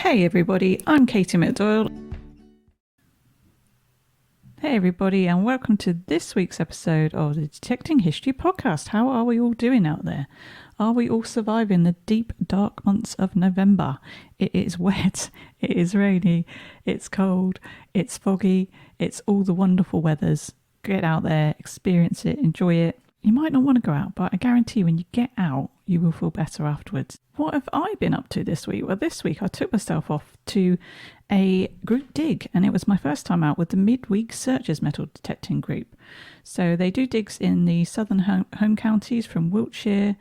Hey everybody, I'm Katie McDoyle. Hey everybody, and welcome to this week's episode of the Detecting History podcast. How are we all doing out there? Are we all surviving the deep, dark months of November? It is wet, it is rainy, it's cold, it's foggy, it's all the wonderful weathers. Get out there, experience it, enjoy it. You might not want to go out, but I guarantee when you get out, you will feel better afterwards. What have I been up to this week? Well, this week I took myself off to a group dig, and it was my first time out with the midweek searchers metal detecting group. So they do digs in the southern home counties from Wiltshire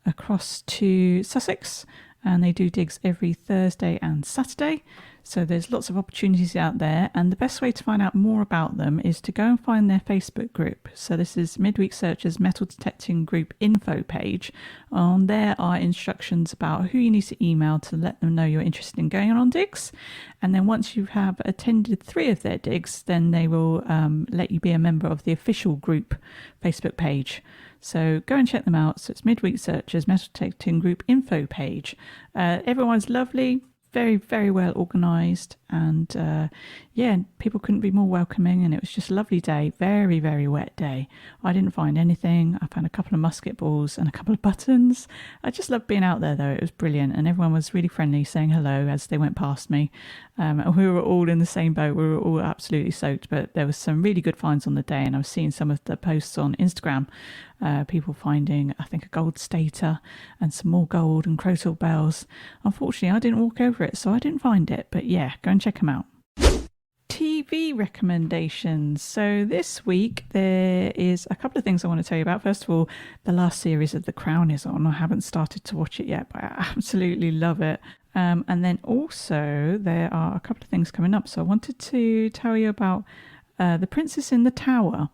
across to Sussex, and they do digs every Thursday and Saturday. So there's lots of opportunities out there, and the best way to find out more about them is to go and find their Facebook group. So this is Midweek Searchers Metal Detecting Group info page. On there are instructions about who you need to email to let them know you're interested in going on digs. And then once you have attended 3 of their digs, then they will let you be a member of the official group Facebook page. So go and check them out. So it's Midweek Searchers Metal Detecting Group info page. Everyone's lovely. Very, very well organised, and people couldn't be more welcoming, and it was just a lovely day. Very, very wet day. I didn't find anything. I found a couple of musket balls and a couple of buttons. I just loved being out there though. It was brilliant, and everyone was really friendly, saying hello as they went past me. And we were all in the same boat. We were all absolutely soaked, but there was some really good finds on the day, and I was seeing some of the posts on Instagram. People finding, I think, a gold stater and some more gold and crotal bells. Unfortunately, I didn't walk over it, so I didn't find it. But yeah, go and check them out. TV recommendations. So this week there is a couple of things I want to tell you about. First of all, the last series of The Crown is on. I haven't started to watch it yet, but I absolutely love it. And then also there are a couple of things coming up. So I wanted to tell you about The Princess in the Tower.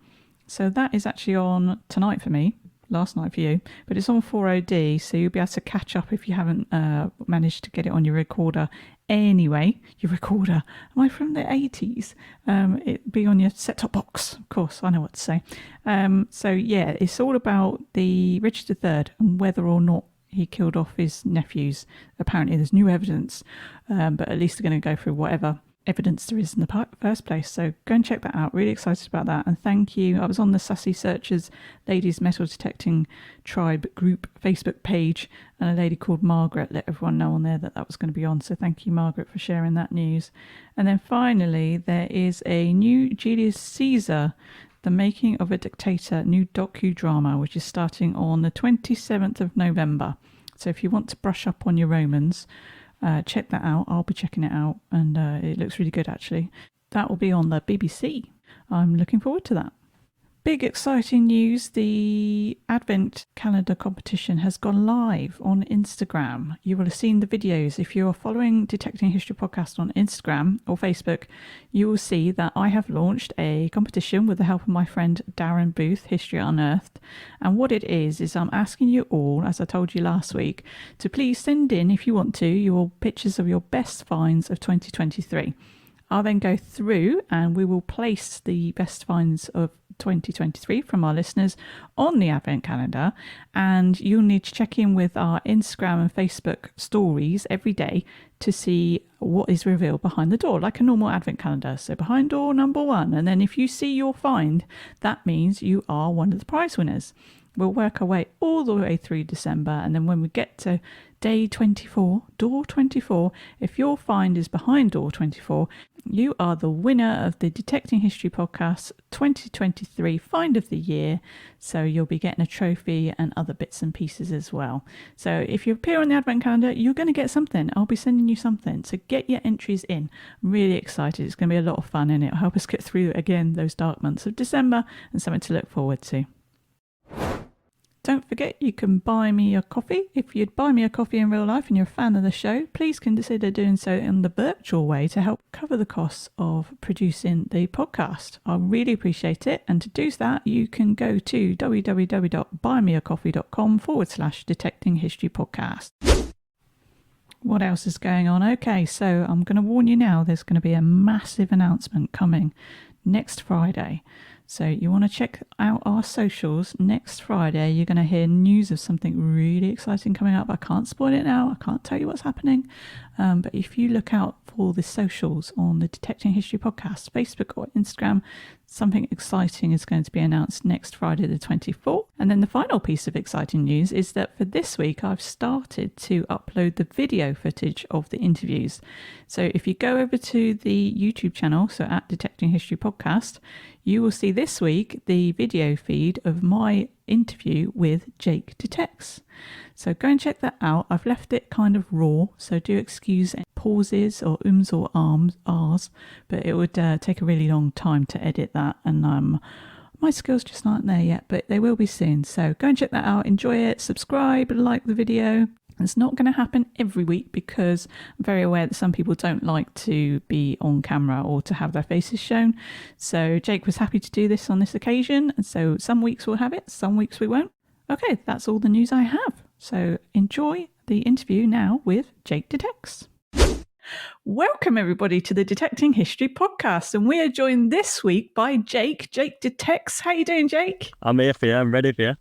So that is actually on tonight for me, last night for you, but it's on 4OD, so you'll be able to catch up if you haven't managed to get it on your recorder. Anyway, your recorder, am I from the 80s? It'd be on your set-top box, of course, I know what to say. So yeah, it's all about the Richard III and whether or not he killed off his nephews. Apparently there's new evidence, but at least they're going to go through whatever evidence there is in the first place. So go and check that out. Really excited about that. And thank you. I was on the Sassy Searchers Ladies Metal Detecting Tribe group Facebook page, and a lady called Margaret let everyone know on there that was going to be on. So thank you, Margaret, for sharing that news. And then finally, there is a new Julius Caesar, The Making of a Dictator new docudrama, which is starting on the 27th of November. So if you want to brush up on your Romans, check that out. I'll be checking it out, and it looks really good actually. That will be on the BBC. I'm looking forward to that. Big exciting news, the Advent calendar competition has gone live on Instagram. You will have seen the videos. If you're following Detecting History Podcast on Instagram or Facebook, you will see that I have launched a competition with the help of my friend Darren Booth, History Unearthed. And what it is I'm asking you all, as I told you last week, to please send in, if you want to, your pictures of your best finds of 2023. I'll then go through and we will place the best finds of 2023 from our listeners on the Advent calendar, and you'll need to check in with our Instagram and Facebook stories every day to see what is revealed behind the door, like a normal Advent calendar. So behind door number 1, and then if you see your find, that means you are one of the prize winners. We'll work our way all the way through December, and then when we get to day 24, door 24, if your find is behind door 24, you are the winner of the Detecting History Podcast 2023 Find of the Year. So you'll be getting a trophy and other bits and pieces as well. So if you appear on the Advent calendar, you're going to get something. I'll be sending you something. So get your entries in. I'm really excited. It's going to be a lot of fun, and it'll help us get through, again, those dark months of December, and something to look forward to. Don't forget, you can buy me a coffee. If you'd buy me a coffee in real life and you're a fan of the show, please consider doing so in the virtual way to help cover the costs of producing the podcast. I really appreciate it. And to do that, you can go to www.buymeacoffee.com/Detecting History Podcast. What else is going on? Okay, so I'm going to warn you now, there's going to be a massive announcement coming next Friday. So you want to check out our socials. Next Friday, you're going to hear news of something really exciting coming up. I can't spoil it now. I can't tell you what's happening. But if you look out for the socials on the Detecting History podcast, Facebook or Instagram, something exciting is going to be announced next Friday the 24th. And then the final piece of exciting news is that for this week, I've started to upload the video footage of the interviews. So if you go over to the YouTube channel, so at Detecting History Podcast, you will see this week the video feed of my interview with Jake Detects. So go and check that out. I've left it kind of raw, so do excuse pauses or ums or ahs, but it would take a really long time to edit that, and my skills just aren't there yet, but they will be soon. So go and check that out, enjoy it, subscribe, like the video. It's not going to happen every week because I'm very aware that some people don't like to be on camera or to have their faces shown. So Jake was happy to do this on this occasion. And so some weeks we'll have it, some weeks we won't. Okay, that's all the news I have. So enjoy the interview now with Jake Detects. Welcome everybody to the Detecting History podcast, and we are joined this week by Jake Detects. How you doing, Jake? I'm here for you. I'm ready for you.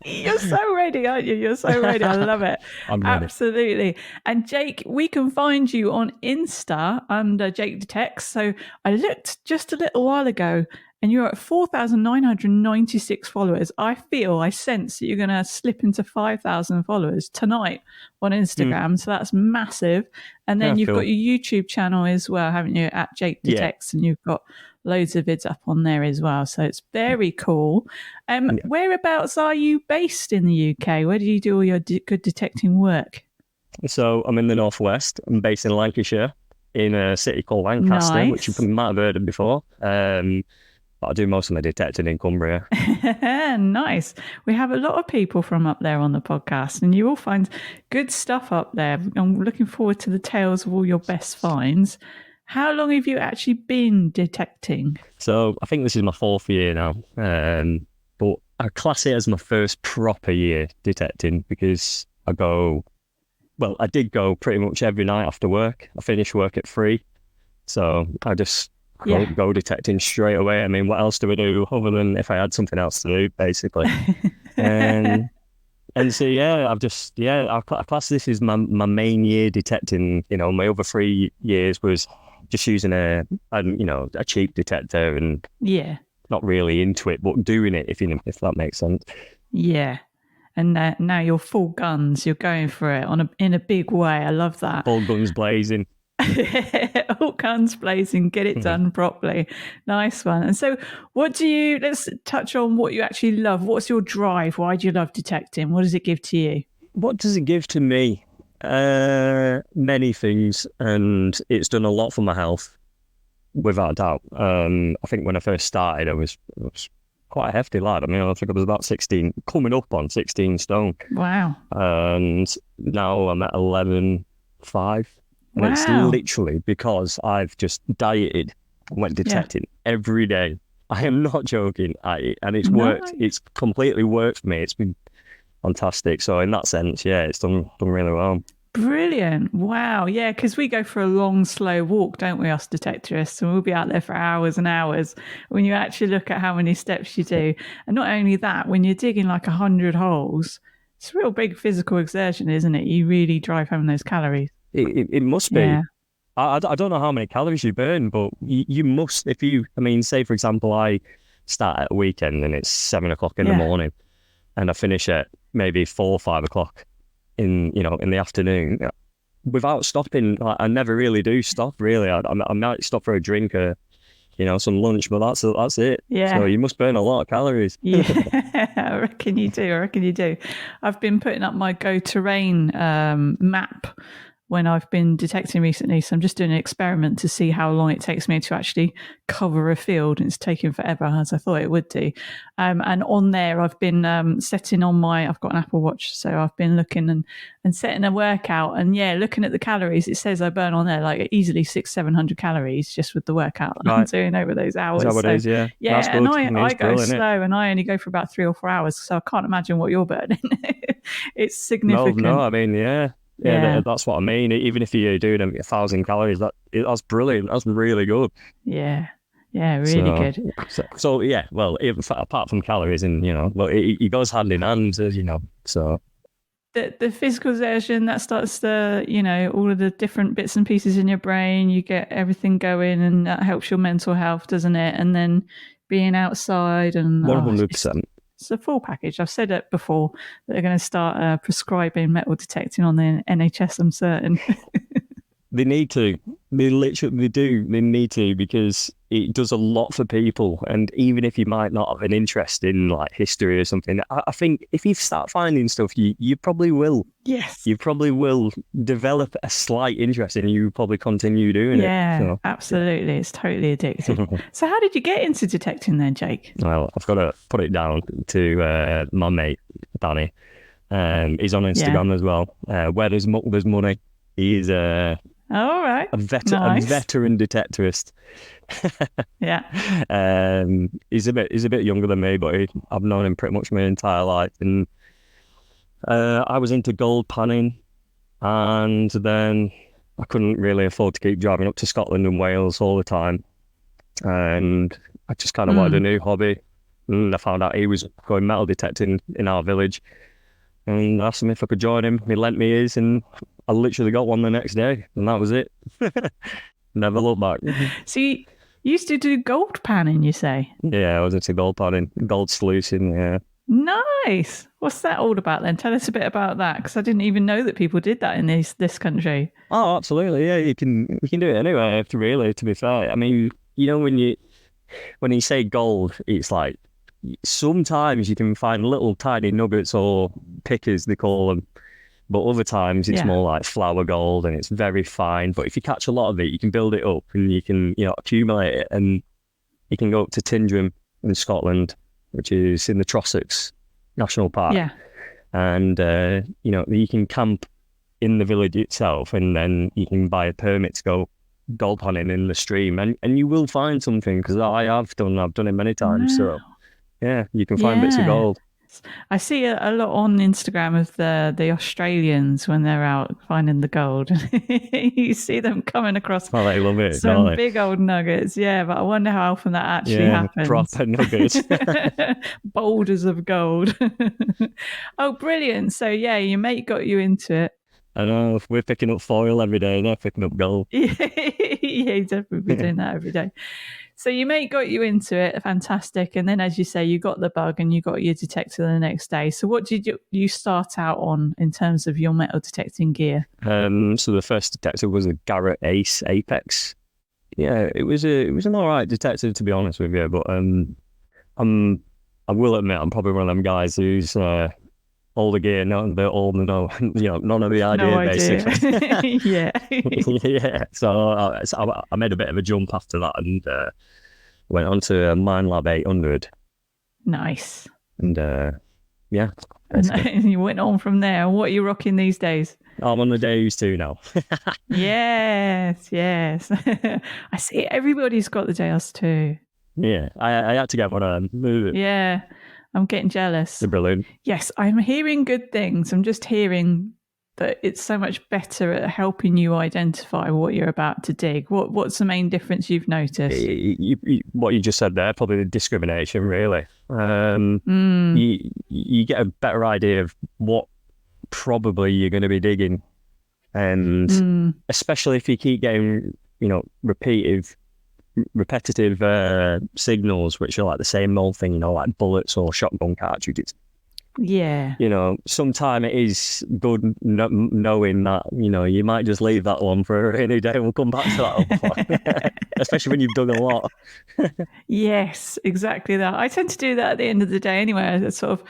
You're so ready, aren't you? You're so ready. I love it. I'm ready. Absolutely. And Jake, we can find you on Insta under Jake Detects. So I looked just a little while ago and you're at 4,996 followers. I sense that you're going to slip into 5,000 followers tonight on Instagram. So that's massive. And then you've got your YouTube channel as well, haven't you, at Jake Detects, and you've got loads of vids up on there as well. So it's very cool. Whereabouts are you based in the UK? Where do you do all your good detecting work? So I'm in the Northwest. I'm based in Lancashire, in a city called Lancaster, which you might have heard of before. But I do most of my detecting in Cumbria. Nice. We have a lot of people from up there on the podcast, and you will find good stuff up there. I'm looking forward to the tales of all your best finds. How long have you actually been detecting? So I think this is my 4th year now. But I class it as my first proper year detecting because I did go pretty much every night after work. I finished work at 3. So I just go detecting straight away. I mean, what else do I do other than if I had something else to do, basically? and so, I class this as my main year detecting. You know, my other 3 years was just using a cheap detector and not really into it, but doing it, if that makes sense. Yeah. And now you're full guns. You're going for it in a big way. I love that. Full guns blazing. All guns blazing, get it done properly. Nice one. And so let's touch on what you actually love. What's your drive? Why do you love detecting? What does it give to you? What does it give to me? Many things, and it's done a lot for my health, without a doubt. I think when I first started, I was quite a hefty lad. I mean, I think I was about 16, coming up on 16 stone. Wow. And now I'm at 11.5. And it's literally because I've just dieted and went detecting every day. I am not joking. And it's worked. It's completely worked for me. It's been fantastic. So in that sense, it's done really well. Brilliant. Wow. Yeah, because we go for a long, slow walk, don't we, us detectorists? And we'll be out there for hours and hours. When you actually look at how many steps you do. And not only that, when you're digging like 100 holes, it's a real big physical exertion, isn't it? You really drive home those calories. It must be. Yeah. I don't know how many calories you burn, but you must, say, for example, I start at a weekend and it's 7 o'clock in the morning and I finish at maybe 4 or 5 o'clock in the afternoon. Without stopping, I never really do stop, really. I might stop for a drink or, some lunch, but that's it. Yeah. So you must burn a lot of calories. Yeah, I reckon you do. I've been putting up my Go Terrain map when I've been detecting recently. So I'm just doing an experiment to see how long it takes me to actually cover a field. And it's taken forever, as I thought it would do. And on there, I've been setting on I've got an Apple Watch. So I've been looking and setting a workout. And looking at the calories, it says I burn on there like easily 600-700 calories just with the workout that I'm doing over those hours. Is that what it is? Yeah. Yeah. And I go slow and I only go for about 3 or 4 hours. So I can't imagine what you're burning. It's significant. No, I mean, Yeah, that's what I mean. Even if you're doing 1,000 calories, that's brilliant. That's really good. Yeah. Yeah, really So, good. so yeah, well, apart from calories and, well, it goes hand in hand, so. The physical version that starts the, all of the different bits and pieces in your brain, you get everything going, and that helps your mental health, doesn't it? And then being outside, and 100%. it's a full package. I've said it before that they're going to start prescribing metal detecting on the NHS, I'm certain. They need to. They literally do. They need to, because it does a lot for people. And even if you might not have an interest in like history or something, I think if you start finding stuff, you probably will. Yes. You probably will develop a slight interest, and you probably continue doing it. Yeah, So, absolutely. It's totally addictive. So how did you get into detecting then, Jake? well, I've got to put it down to my mate Danny. He's on Yeah. Instagram as well. Where there's money. He's All right. a Nice. veteran detectorist. Yeah. He's a bit younger than me, but I've known him pretty much my entire life. And I was into gold panning, and then I couldn't really afford to keep driving up to Scotland and Wales all the time, and I just kind of wanted a new hobby. And I found out he was going metal detecting in our village, and asked him if I could join him. He lent me his, and I literally got one the next day, and that was it. Never looked back. So you used to do gold panning, you say? Yeah, I was into gold panning, gold sluicing. Yeah. Nice. What's that all about then? Tell us a bit about that, because I didn't even know that people did that in this country. Oh, absolutely. Yeah, you can do it anywhere. Really, to be fair, I mean, when you say gold, it's like sometimes you can find little tiny nuggets or pickers, they call them. But other times it's more like flour gold, and it's very fine. But if you catch a lot of it, you can build it up, and you can, accumulate it, and you can go up to Tyndrum in Scotland, which is in the Trossachs National Park. Yeah. And, you can camp in the village itself, and then you can buy a permit to go gold panning in the stream, and you will find something, because I've done it many times. Wow. So yeah, you can find bits of gold. I see a lot on Instagram of the Australians when they're out finding the gold. You see them coming across Oh, they love it, some big old nuggets. Yeah, but I wonder how often that actually happens. Proper nuggets. Boulders of gold. Oh, brilliant. So yeah, your mate got you into it. I know, we're picking up foil every day, they're picking up gold. Yeah, he'd definitely be doing that every day. So your mate got you into it, fantastic. And then, as you say, you got the bug and you got your detector the next day. So what did you start out on in terms of your metal detecting gear? So the first detector was a Garrett Ace Apex. Yeah, it was an all right detector, to be honest with you. But I will admit, I'm probably one of them guys who's all the gear, none of the none of the idea, basically. Yeah. Yeah. So I made a bit of a jump after that, and went on to a Minelab 800. Nice. And yeah. And you went on from there. What are you rocking these days? I'm on the Days 2 now. Yes. I see everybody's got the JS2. Yeah, I had to get one of them. Yeah, I'm getting jealous. They're brilliant. Yes, I'm hearing good things. I'm just hearing that it's so much better at helping you identify what you're about to dig. What's the main difference you've noticed? What you just said there, probably the discrimination, really. You get a better idea of what probably you're going to be digging, and especially if you keep getting, repetitive signals, which are like the same old thing, like bullets or shotgun cartridges. Yeah. Sometime it is good knowing that, you might just leave that one for a rainy day. We'll come back to that other one. Especially when you've done a lot. Yes, exactly that. I tend to do that at the end of the day anyway. It's sort of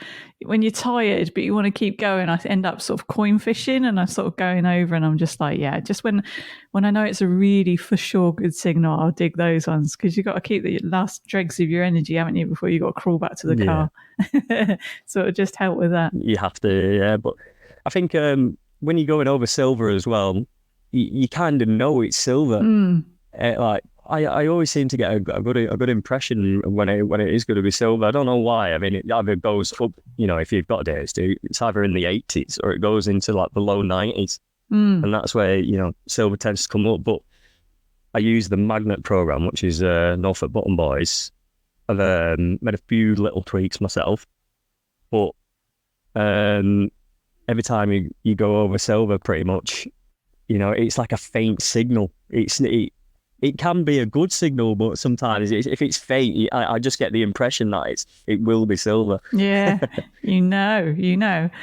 when you're tired, but you want to keep going, I end up sort of coin fishing, and I'm sort of going over, and I'm just like, yeah, just when I know it's a really for sure good signal, I'll dig those ones, because you've got to keep the last dregs of your energy, haven't you, before you got to crawl back to the car. So it'll just help with that. You have to, yeah. But I think when you're going over silver as well, you kind of know it's silver. Like I always seem to get a good impression when it is going to be silver. I don't know why. I mean, it either goes up, if you've got days to, it's either in the 80s or it goes into like the low 90s, and that's where silver tends to come up. But I use the magnet program, which is Norfolk Button Boys. I've made a few little tweaks myself, but every time you go over silver, pretty much, it's like a faint signal. It can be a good signal, but sometimes if it's faint, I just get the impression that it will be silver. Yeah, you know.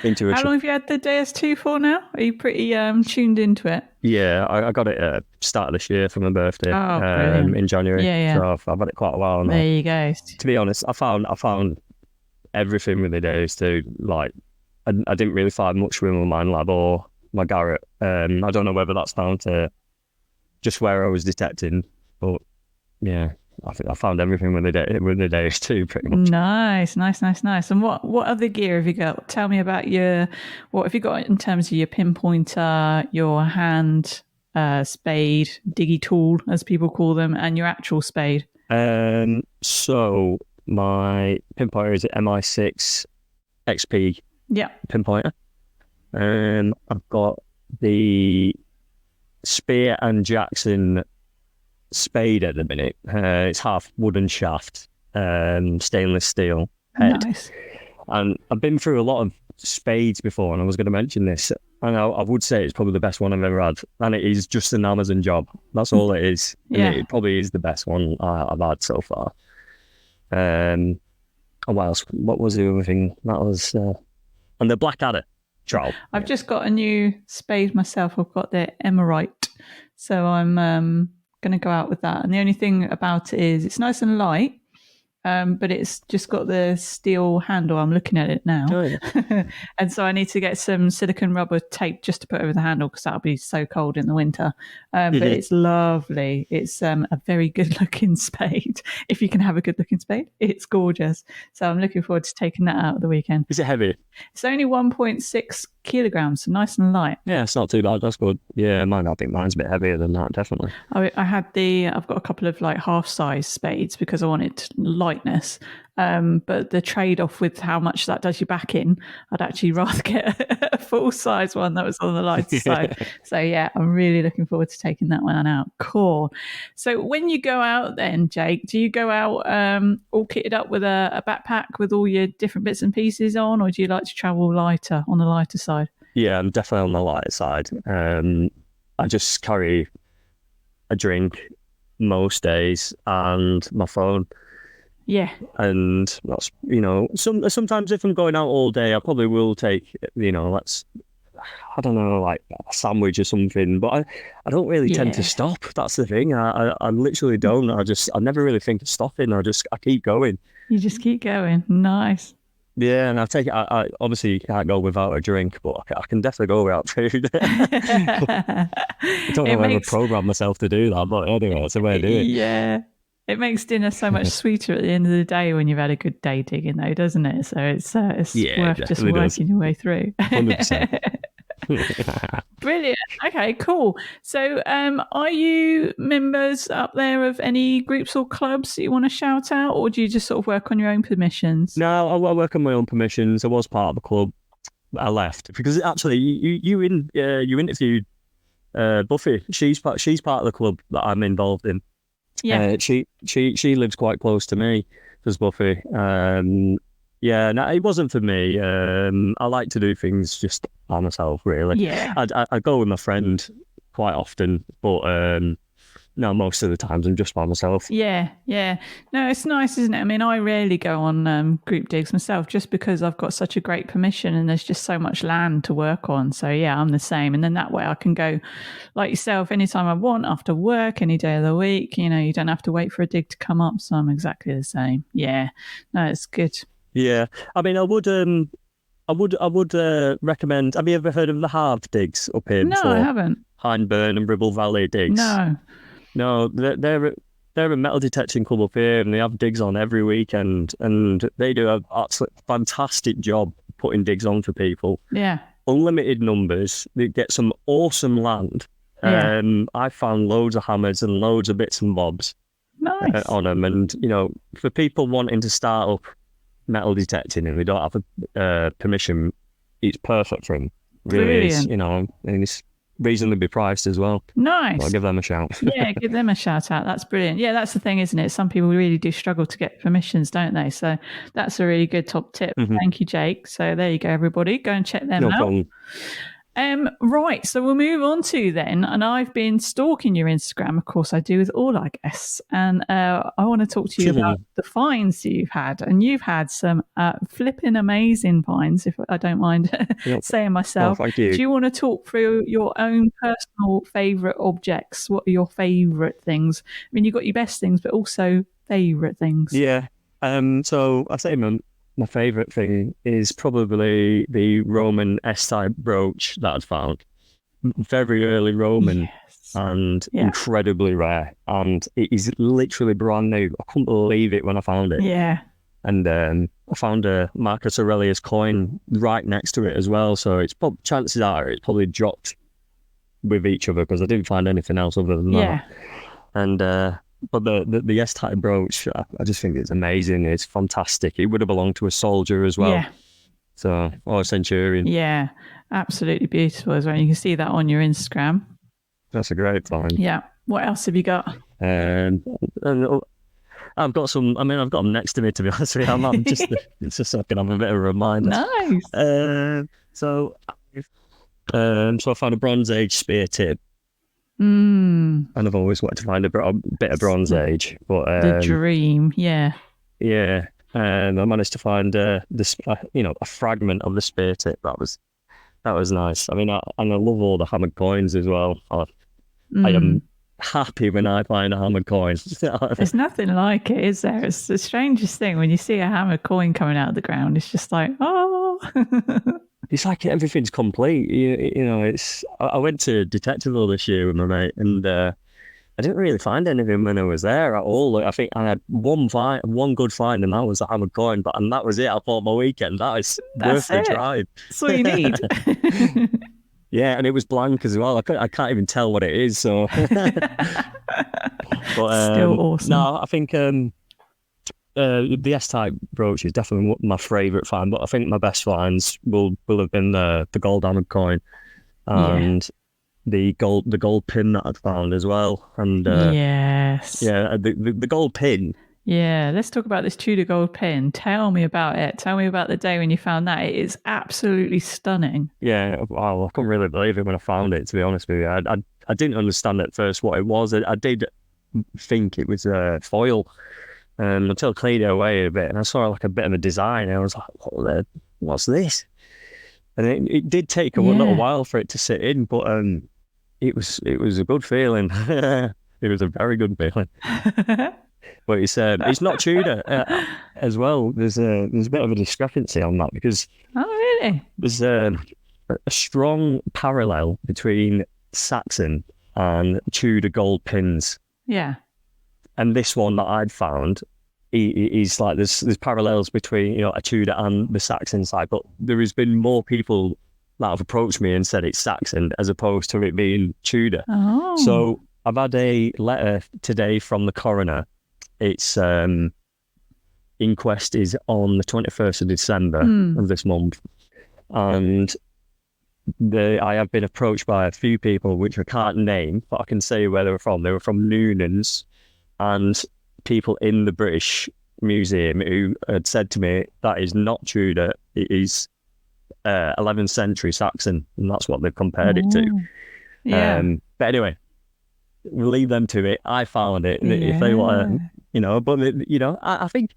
Intuition. How long have you had the DS2 for now? Are you pretty tuned into it? Yeah, I got it start of this year for my birthday in January. Yeah. So I've had it quite a while now. There you go. To be honest, I found everything with the DS2. Like, I didn't really find much with my Mind Lab or my Garrett. I don't know whether that's down to just where I was detecting, but yeah, I think I found everything with the DS2 pretty much. Nice. And what other gear have you got? Tell me about what have you got in terms of your pinpointer, your hand spade, diggy tool, as people call them, and your actual spade? So my pinpointer is an MI6 XP pinpointer. I've got the Spear and Jackson spade at the minute. It's half wooden shaft, stainless steel head. Nice. And I've been through a lot of spades before, and I was going to mention this, and I would say it's probably the best one I've ever had, and it is just an Amazon job. That's all it is. Yeah. It probably is the best one I've had so far. And what else? What was the other thing? That was and the Blackadder trowel. I've just got a new spade myself. I've got the Emerite, so I'm going to go out with that. And the only thing about it is it's nice and light, but it's just got the steel handle. I'm looking at it now. Oh, yeah. And so I need to get some silicone rubber tape just to put over the handle because that'll be so cold in the winter. But it's lovely. It's a very good looking spade. If you can have a good looking spade, it's gorgeous. So I'm looking forward to taking that out at the weekend. Is it heavy? It's only 1.6 kilograms, so nice and light. Yeah, it's not too bad. That's good. Yeah, I think mine's a bit heavier than that, definitely. I've got a couple of like half size spades because I wanted lightness. But the trade off with how much that does you back in, I'd actually rather get a full size one that was on the lighter side. So yeah, I'm really looking forward to taking that one out. Cool. So when you go out then, Jake, do you go out all kitted up with a backpack with all your different bits and pieces on, or do you like to travel lighter, on the lighter side? Yeah, I'm definitely on the lighter side. I just carry a drink most days and my phone. Yeah. And that's, sometimes if I'm going out all day, I probably will take, I don't know, like a sandwich or something, but I don't really tend to stop. That's the thing. I literally don't. I never really think of stopping. I keep going. You just keep going. Nice. Yeah, and I obviously can't go without a drink, but I can definitely go without food. I don't know if I ever programmed myself to do that, but anyway, it's the way I do it. Yeah. It makes dinner so much sweeter at the end of the day when you've had a good day digging, though, doesn't it? So it's worth just working your way through. 100%. Brilliant. Okay, cool. So are you members up there of any groups or clubs that you want to shout out, or do you just sort of work on your own permissions? No, I work on my own permissions. I was part of the club. I left because actually you interviewed Buffy. She's part of the club that I'm involved in. Yeah. She lives quite close to me. Does Buffy? Yeah, no, it wasn't for me. I like to do things just by myself, really. Yeah. I go with my friend quite often, but no, most of the times I'm just by myself. Yeah. No, it's nice, isn't it? I mean, I rarely go on group digs myself just because I've got such a great permission and there's just so much land to work on. So yeah, I'm the same. And then that way I can go like yourself anytime I want after work, any day of the week. You don't have to wait for a dig to come up. So I'm exactly the same. Yeah. No, it's good. Yeah. I mean, I would recommend. Have you ever heard of the Halve digs up here? No, before? I haven't. Hindburn and Ribble Valley digs. No, they're a metal detection club up here, and they have digs on every weekend, and they do an absolute fantastic job putting digs on for people. Yeah. Unlimited numbers. They get some awesome land. Yeah. I found loads of hammers and loads of bits and bobs on them, and for people wanting to start up metal detecting and they don't have a permission, it's perfect for them. Really is, and it's reasonably priced as well. So I'll Nice. give them a shout. Yeah, give them a shout out. That's brilliant. Yeah, that's the thing, isn't it? Some people really do struggle to get permissions, don't they? So that's a really good top tip. Thank you, Jake. So there you go, everybody. Go and check them No out. problem. Right, so we'll move on to then, and I've been stalking your Instagram, of course I do with all our guests, and I want to talk to you about the finds you've had, and you've had some flipping amazing finds, if I don't mind saying myself. Oh, thank you. Do you want to talk through your own personal favourite objects? What are your favourite things? I mean, you've got your best things, but also favourite things. Yeah. So I say my favourite thing is probably the Roman S-type brooch that I'd found. Very early Roman and incredibly rare. And it is literally brand new. I couldn't believe it when I found it. Yeah. And I found a Marcus Aurelius coin right next to it as well. So chances are it's probably dropped with each other because I didn't find anything else other than that. And but the S-type brooch, I just think it's amazing. It's fantastic. It would have belonged to a soldier as well. Yeah. So, or a centurion. Yeah, absolutely beautiful as well. You can see that on your Instagram. That's a great find. Yeah. What else have you got? And I've got some. I mean, I've got them next to me. To be honest with you, I'm just it's just so I can have a bit of a reminder. Nice. So I found a Bronze Age spear tip. And I've always wanted to find a bit of Bronze Age, but the dream, yeah. And I managed to find a fragment of the spear tip. That was nice. I mean, I love all the hammered coins as well. I am happy when I find a hammered coin. There's nothing like it, is there? It's the strangest thing when you see a hammered coin coming out of the ground. It's just like, oh. It's like everything's complete. You know, I went to Detectiveville this year with my mate, and I didn't really find anything when I was there at all. I think I had one good find, and that was a hammered coin. And that was it. I thought my weekend, that's worth the drive. That's all you need. Yeah, and it was blank as well. I can't even tell what it is. So, but still awesome. No, I think the S-type brooch is definitely my favourite find. But I think my best finds will have been the gold hammered coin and the gold pin that I'd found as well. And the gold pin. Yeah, let's talk about this Tudor gold pin. Tell me about it. Tell me about the day when you found that. It is absolutely stunning. Yeah, wow, I couldn't really believe it when I found it, to be honest with you. I didn't understand at first what it was. I did think it was foil until I cleaned it away a bit, and I saw like a bit of a design, and I was like, what's this? And it did take a little while for it to sit in, but it was a good feeling. It was a very good feeling. But it's not Tudor as well. There's a bit of a discrepancy on that because there's a strong parallel between Saxon and Tudor gold pins. Yeah. And this one that I'd found is like there's parallels between a Tudor and the Saxon side, but there has been more people that have approached me and said it's Saxon as opposed to it being Tudor. Oh. So I've had a letter today from the coroner. Its inquest is on the 21st of December of this month, and I have been approached by a few people which I can't name, but I can say where they were from. They were from Noonans, and people in the British Museum who had said to me that is not Tudor, it is 11th century Saxon, and that's what they've compared it to. Yeah. But anyway, we'll leave them to it. I found it. If they want to, but I think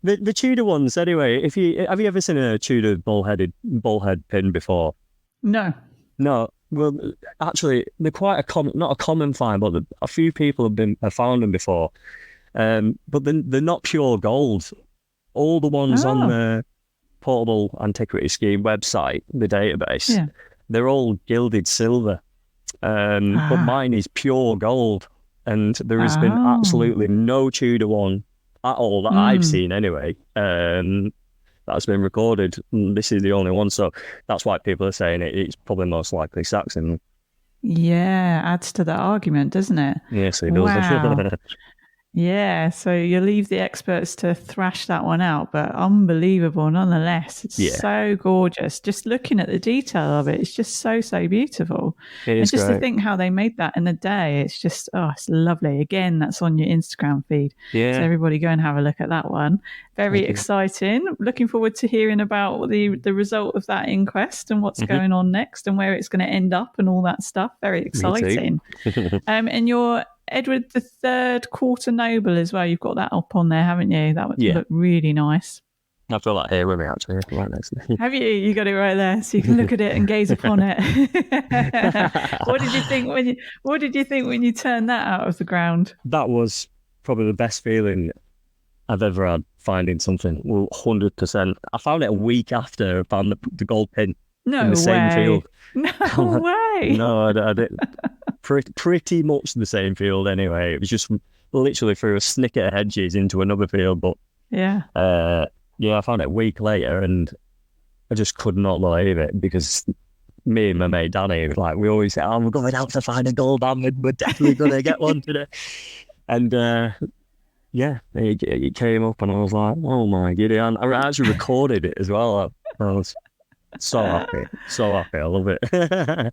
the Tudor ones anyway. Have you ever seen a Tudor bullhead pin before? No. Well, actually, they're quite not a common find, but a few people have found them before. But they're not pure gold. All the ones on the Portable Antiquity Scheme website, the database, they're all gilded silver. But mine is pure gold, and there has been absolutely no Tudor one at all that I've seen anyway. That's been recorded. This is the only one, so that's why people are saying it's probably most likely Saxon. Yeah, adds to the argument, doesn't it? Yes, it does. Wow. Yeah, so you leave the experts to thrash that one out, but unbelievable nonetheless. It's Yeah, so gorgeous. Just looking at the detail of it, it's just so, so beautiful. it And is just to great. think how they made that in a day, it's just, oh, it's lovely. Again, that's on your Instagram feed. So Yeah, everybody go and have a look at that one. Very thank you. exciting. Looking forward to hearing about the result of that inquest and what's Hmm. going on next and where it's going to end up and all that stuff. Very Me too. exciting. And your Edward the Third Quarter Noble as well. You've got that up on there, haven't you? That would Yeah, look really nice. I've got that here with me actually, right next to me. Have you? You got it right there, so you can look at it and gaze upon it. What did you think when you? What did you think when you turned that out of the ground? That was probably the best feeling I've ever had finding something. Well, 100%. I found it a week after I found the gold pin in No the same way. field. No way. No, I did pretty much the same field anyway. It was just literally through a snicket of hedges into another field. But Yeah. yeah, I found it a week later and I just could not believe it because me and my mate Danny, like, we always say, oh, we're going out to find a gold diamond. We're definitely going to get one today. And yeah, it came up and I was like, oh my giddy. And I actually recorded it as well. I was so happy. So happy. I love it.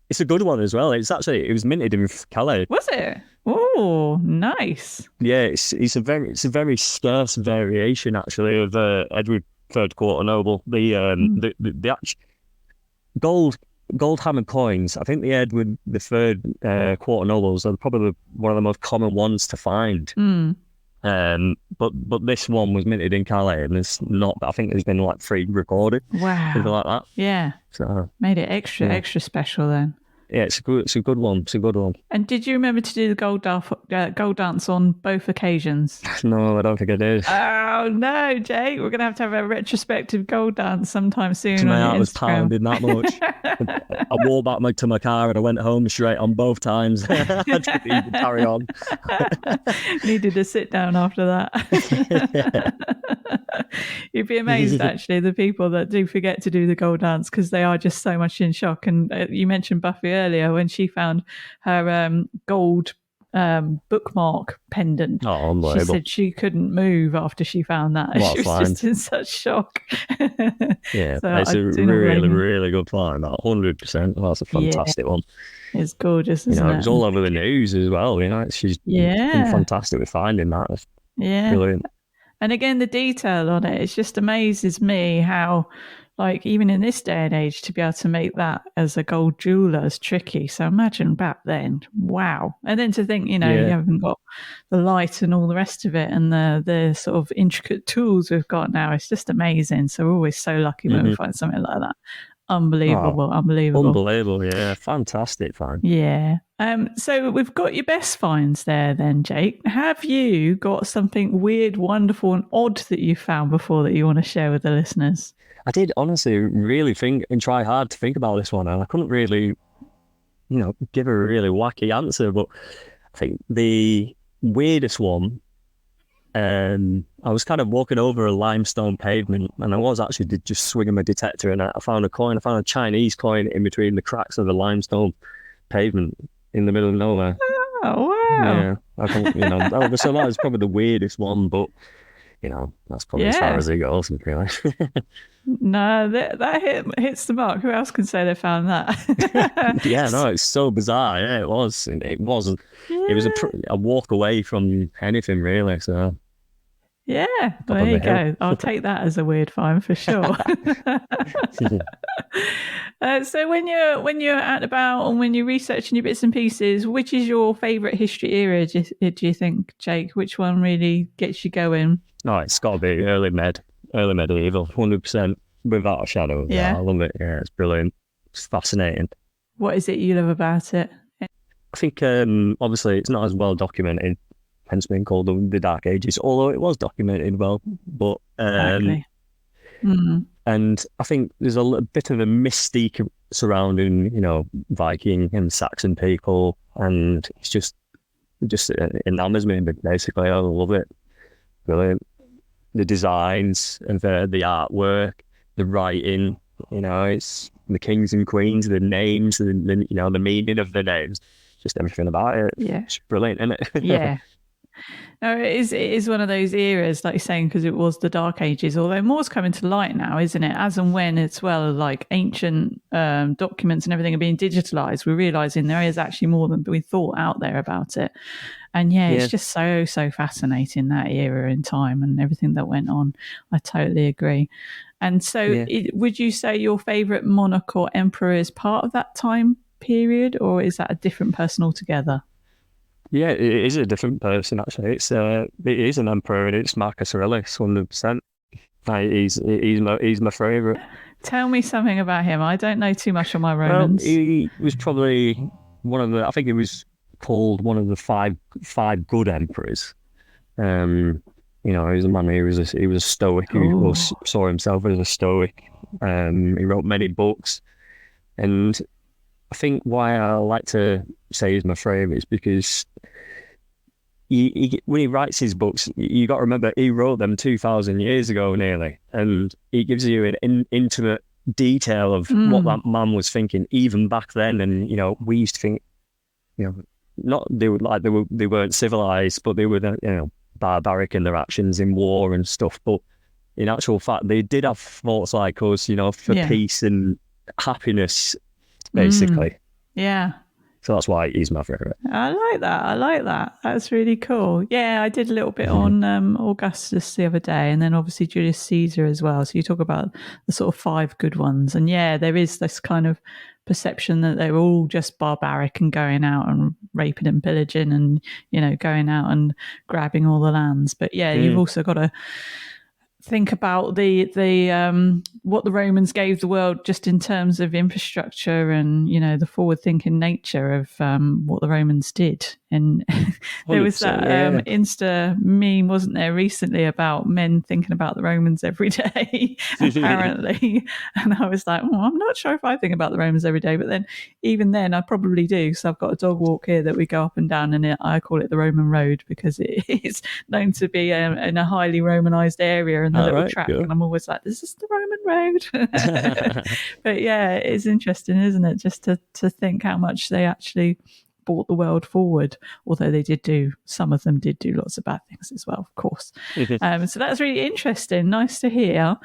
It's a good one as well. It was minted in Calais. Was it? Oh, nice. Yeah, it's a very scarce variation actually of Edward Third Quarter Noble. The actual gold hammered coins. I think the Edward the Third Quarter Nobles are probably one of the most common ones to find. Mm. But this one was minted in Calais, and there's not. I think there's been like 3 recorded, something Wow. like that. Yeah. So Made it extra, yeah, extra special then. yeah, it's a good one. It's a good one. And did you remember to do the gold dance on both occasions? No, I don't think I did. Oh no, Jake! We're gonna have a retrospective gold dance sometime soon My on heart your was Instagram. pounding that much. I wore back to my car and I went home straight on both times. I didn't even carry on. Needed a sit down after that. You'd be amazed, actually, the people that do forget to do the gold dance because they are just so much in shock. And you mentioned Buffy earlier when she found her gold bookmark pendant. Oh, She unbelievable. said she couldn't move after she found that. What She a was find. just in such shock. Yeah, So it's I a do not really, blame you. really good find. 100%. That's a Yeah, fantastic one. it's gorgeous, You isn't know, it it? was all over the news as well. You know, she's been Yeah, fantastic with finding that. It's yeah. brilliant. And again, the detail on it, it just amazes me how, like, even in this day and age, to be able to make that as a gold jeweler is tricky. So imagine back then, wow. And then to think, you Yeah. haven't got the light and all the rest of it and the sort of intricate tools we've got now. It's just amazing. So we're always so lucky when we find something like that. Unbelievable, Oh, unbelievable. unbelievable. Yeah, fantastic find. Yeah. So we've got your best finds there then, Jake. Have you got something weird, wonderful, and odd that you found before that you want to share with the listeners? I did honestly really think and try hard to think about this one, and I couldn't really, give a really wacky answer. But I think the weirdest one, I was kind of walking over a limestone pavement, and I was actually just swinging my detector, and I found a coin. I found a Chinese coin in between the cracks of the limestone pavement in the middle of nowhere. Oh, wow. Yeah, I think so that was probably the weirdest one, but that's probably as far Yeah. as it goes, really. No, that hits the mark. Who else can say they found that? Yeah, no, it's so bizarre. Yeah, it was. It wasn't. It was a walk away from anything, really. So Yeah, top there of you the hill. go. I'll take that as a weird find for sure. So when you're out and about and when you're researching your bits and pieces, which is your favourite history era? Do you think, Jake? Which one really gets you going? No, it's got to be early medieval, 100%, without a shadow. Yeah. I love it. Yeah, it's brilliant. It's fascinating. What is it you love about it? I think obviously it's not as well documented, hence being called the Dark Ages, although it was documented well. But Exactly. Mm. and I think there's a bit of a mystique surrounding, Viking and Saxon people, and it's just enamors me. Basically, I love it. Brilliant. The designs and the artwork, the writing. It's the kings and queens, the names, the meaning of the names, just everything about it. Yeah. It's brilliant, isn't it? Yeah. No, it is one of those eras, like you're saying, because it was the Dark Ages. Although more's coming to light now, isn't it? As and when, as well, like ancient documents and everything are being digitalized, we're realizing there is actually more than we thought out there about it. And yeah, it's Yeah, just so fascinating, that era in time and everything that went on. I totally agree. And so, yeah. would you say your favorite monarch or emperor is part of that time period, or is that a different person altogether? Yeah, it is a different person actually. It is an emperor, and it's Marcus Aurelius, 100%. He's my favorite. Tell me something about him. I don't know too much on my Well, Romans. he was probably one of the. I think he was called one of the five good emperors. Um, he was a man. He was a stoic who Oh, saw himself as a stoic. He wrote many books, and I think why I like to say he's my favorite is because when he writes his books, you got to remember he wrote them 2,000 years ago nearly, and he gives you an intimate detail of what mm, that man was thinking even back then. And we used to think, you know, not they weren't civilized, but they were barbaric in their actions in war and stuff. But in actual fact, they did have thoughts like us, for yeah. peace and happiness, Mm, basically. yeah. So that's why he's my favorite. I like that. I like that. That's really cool. Yeah, I did a little bit on Augustus the other day, and then obviously Julius Caesar as well. So you talk about the sort of five good ones, and yeah, there is this kind of perception that they were all just barbaric and going out and raping and pillaging, and going out and grabbing all the lands. But yeah, you've Mm. also got to think about the what the Romans gave the world just in terms of infrastructure and the forward thinking nature of what the Romans did. And there was 100%, that yeah. Insta meme, wasn't there, recently about men thinking about the Romans every day, apparently. And I was like, I'm not sure if I think about the Romans every day, but then even then I probably do. So I've got a dog walk here that we go up and down, and I call it the Roman Road because it is known to be in a highly Romanized area and the All little right, track. cool. And I'm always like, this is the Roman Road. But yeah, it's interesting, isn't it? Just to think how much they actually brought the world forward, although some of them did do lots of bad things as well, of course. So that's really interesting. Nice to hear.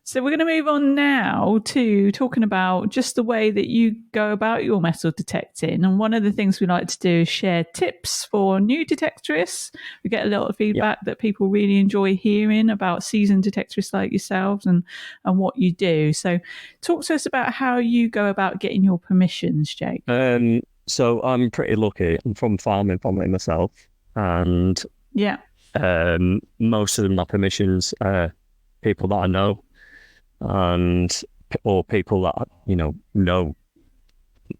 So we're going to move on now to talking about just the way that you go about your metal detecting. And one of the things we like to do is share tips for new detectorists. We get a lot of Yep. feedback that people really enjoy hearing about seasoned detectorists like yourselves and what you do. So talk to us about how you go about getting your permissions, Jake. So I'm pretty lucky. I'm from farming family myself, and Yeah. most of my permissions are people that I know, and or people that know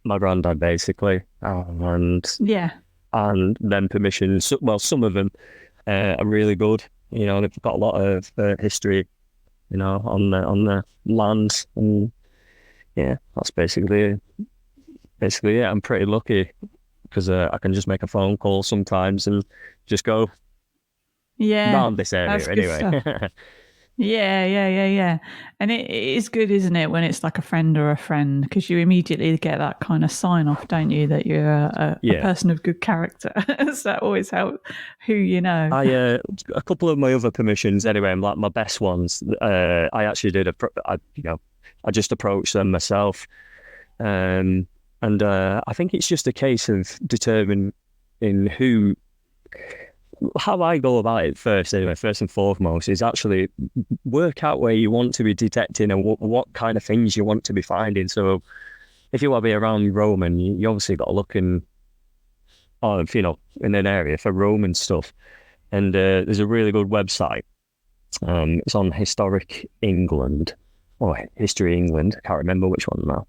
my granddad basically, Yeah. and then permissions. Well, some of them are really good. They've got a lot of history, on the land, and yeah, that's basically it. I'm pretty lucky because I can just make a phone call sometimes and just go Yeah. round this That's area good anyway. stuff. Yeah. And it is good, isn't it, when it's like a friend or a friend, because you immediately get that kind of sign off, don't you, that you're a Yeah. person of good character. So that always helps who you know. A couple of my other permissions anyway, like my best ones, I actually I just approached them myself. And I think it's just a case of determining how I go about it first, anyway, first and foremost, is actually work out where you want to be detecting and what kind of things you want to be finding. So if you want to be around Roman, you obviously got to look in an area for Roman stuff. And there's a really good website. It's on Historic England or History England. I can't remember which one now.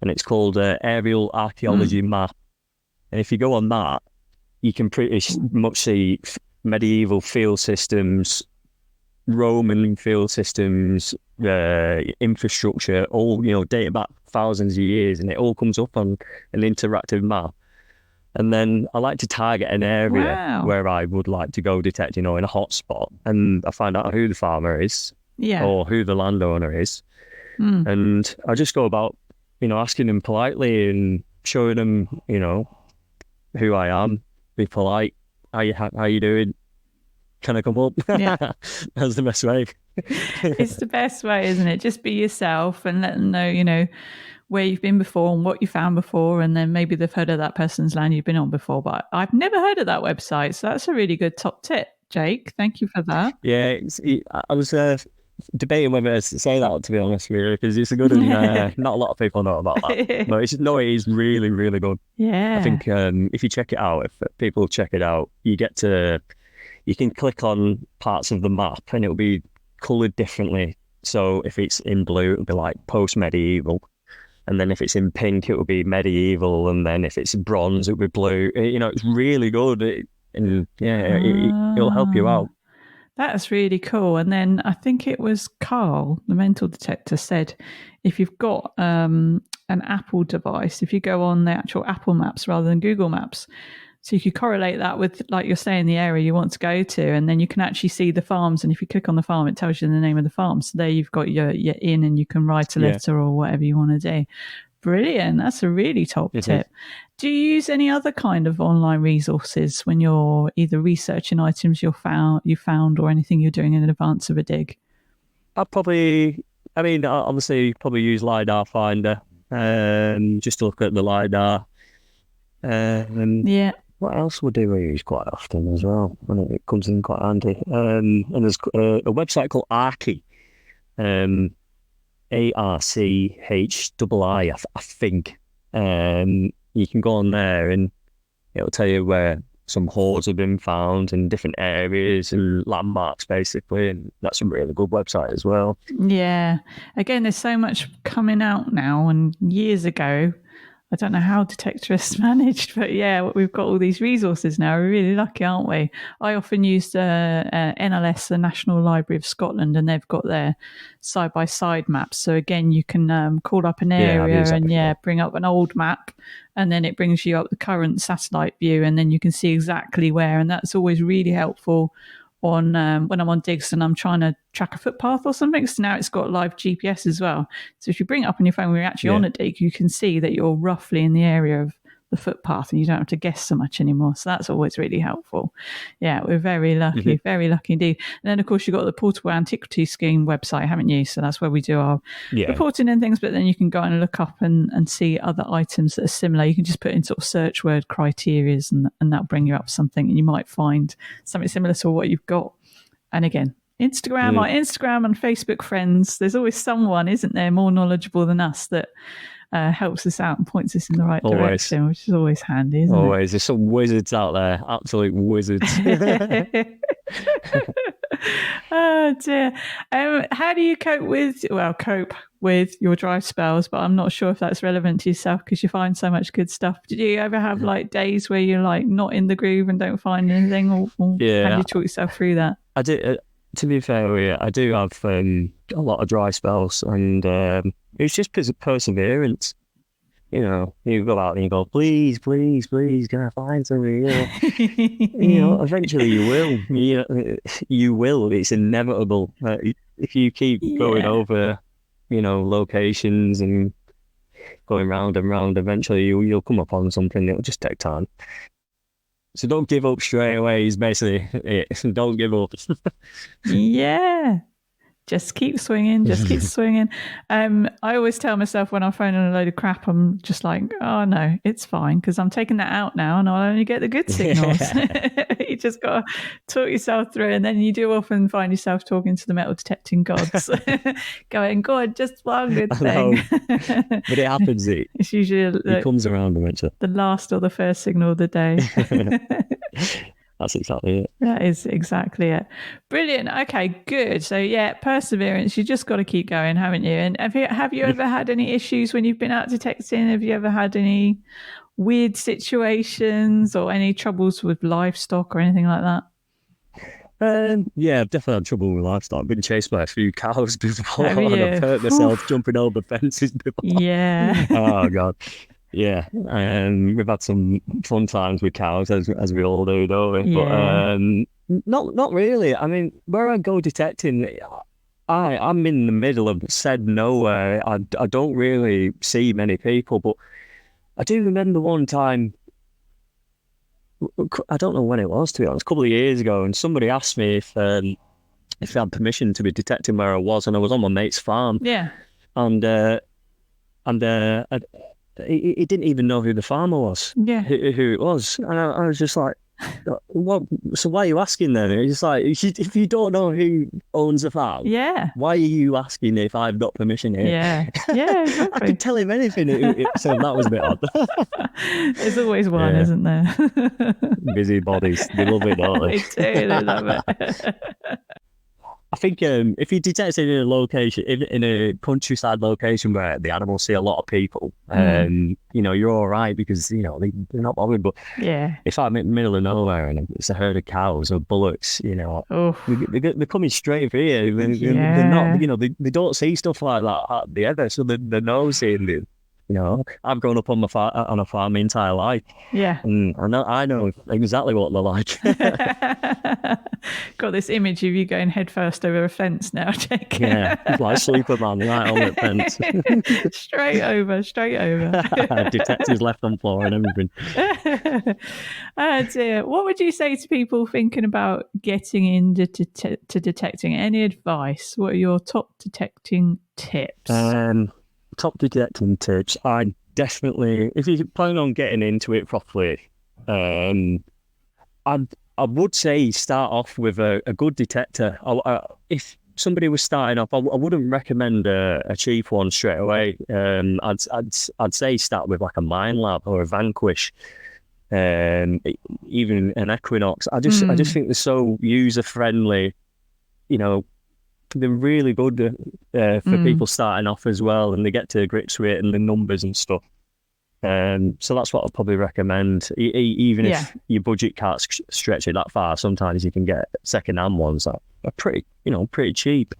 And it's called Aerial Archaeology Mm. Map. And if you go on that, you can pretty much see medieval field systems, Roman field systems, infrastructure, all date back thousands of years, and it all comes up on an interactive map. And then I like to target an area Wow. where I would like to go detect, in a hotspot, and I find out who the farmer is Yeah. or who the landowner is, Mm. and I just go about, asking them politely and showing them, who I am. Be polite. How you doing? can I come up? Yeah. That's the best way. It's the best way, isn't it? Just be yourself and let them know, where you've been before and what you found before, and then maybe they've heard of that person's land you've been on before. But I've never heard of that website, so that's a really good top tip, Jake. Thank you for that. Yeah, I was debating whether to say that, to be honest with you, because it's a good one. Not a lot of people know about that, but it is really, really good. I Yeah. think if you check it out, if people check it out, you can click on parts of the map and it'll be coloured differently. So if it's in blue, it'll be like post-medieval. And then if it's in pink, it will be medieval. And then if it's bronze, it'll be blue. It's really good. It'll help you out. That's really cool. And then I think it was Carl, the mental detector, said if you've got an Apple device, if you go on the actual Apple Maps rather than Google Maps, so you could correlate that with, like you're saying, the area you want to go to, and then you can actually see the farms. And if you click on the farm, it tells you the name of the farm. So there you've got your inn, and you can write a letter or whatever you want to do. Brilliant. That's a really top tip. Do you use any other kind of online resources when you're either researching items you found or anything you're doing in advance of a dig? Obviously, probably use LiDAR Finder just to look at the LiDAR. Yeah. What else we use quite often as well? I know it comes in quite handy. And there's a website called Archie. ARCHII, I think. You can go on there and it'll tell you where some hoards have been found in different areas and landmarks, basically. And that's a really good website as well. Yeah. Again, there's so much coming out now, and years ago, I don't know how detectorists managed, but yeah, we've got all these resources now. We're really lucky, aren't we? I often use NLS, the National Library of Scotland, and they've got their side-by-side maps. So again, you can call up an area and bring up an old map, and then it brings you up the current satellite view, and then you can see exactly where. And that's always really helpful on when I'm on digs and I'm trying to track a footpath or something. So now it's got live GPS as well. So if you bring it up on your phone when you're actually on a dig, you can see that you're roughly in the area of the footpath and you don't have to guess so much anymore. So that's always really helpful. Yeah, we're very lucky, very lucky indeed. And then, of course, you've got the Portable Antiquity Scheme website, haven't you? So that's where we do our reporting and things, but then you can go and look up and see other items that are similar. You can just put in sort of search word criteria and that'll bring you up something, and you might find something similar to what you've got. And again, Instagram, our Instagram and Facebook friends, there's always someone, isn't there, more knowledgeable than us that helps us out and points us in the right direction, which is always handy, isn't it? There's some wizards out there, absolute wizards. Oh dear. How do you cope with your dry spells? But I'm not sure if that's relevant to yourself because you find so much good stuff. Did you ever have like days where you're like not in the groove and don't find anything, or how do you talk yourself through that? I do. To be fair, I do have a lot of dry spells, and it's just perseverance. You go out and you go, please, please, please, can I find something? Eventually you will. You will. It's inevitable. If you keep going over, locations and going round and round, eventually you'll come upon something. It'll just take time. So don't give up straight away is basically it. Don't give up. Yeah. Just keep swinging, just keep swinging. I always tell myself when I'm phoning a load of crap, I'm just like, oh no, it's fine because I'm taking that out now and I'll only get the good signals. You just got to talk yourself through, and then you do often find yourself talking to the metal detecting gods, going, God, just one good thing. But it happens. It's usually it comes around eventually. The last or the first signal of the day. That's exactly it. That is exactly it. Brilliant. Okay, good. So perseverance. You just got to keep going, haven't you? And have you ever had any issues when you've been out detecting? Have you ever had any weird situations or any troubles with livestock or anything like that? I've definitely had trouble with livestock. I've been chased by a few cows before, and I've hurt myself jumping over fences before. Yeah. Oh God. Yeah, and we've had some fun times with cows, as we all do, don't we? Yeah. But not really. I mean, where I go detecting, I'm in the middle of said nowhere. I don't really see many people, but I do remember one time I don't know when it was, to be honest, a couple of years ago, and somebody asked me if I had permission to be detecting where I was, and I was on my mate's farm. Yeah. And he didn't even know who the farmer was, Yeah. who it was. And I was just like, what? So why are you asking then? It's like, if you don't know who owns the farm, Yeah. why are you asking if I've got permission here? Yeah. Yeah, I exactly. could tell him anything. So that was a bit odd. There's always one, isn't there? Busy bodies. They love it, don't they? They do. They love it. I think if you detect it in a location, in a countryside location where the animals see a lot of people, you're all right because, they're not bothered. But Yeah. if I'm in the middle of nowhere and it's a herd of cows or bullocks, Oh. they're coming straight for you. They're not, they don't see stuff like that hardly ever. So they're nosy and I've grown up on a farm my entire life. Yeah. And I know exactly what they're like. Got this image of you going headfirst over a fence now, Jake. Yeah, like Superman right on the fence. Straight over. Detectives left on floor and everything. Oh dear. What would you say to people thinking about getting into to detecting? Any advice? What are your top detecting tips? Top detecting tips. I definitely, if you're planning on getting into it properly, I would say start off with a good detector. If somebody was starting off, I wouldn't recommend a cheap one straight away. I'd say start with like a Mind Lab or a Vanquish, even an Equinox. I just think they're so user friendly. They're really good for people starting off as well, and they get to grips with it and the numbers and stuff. So that's what I'd probably recommend. Even if your budget can't stretch it that far, sometimes you can get second-hand ones that are pretty cheap.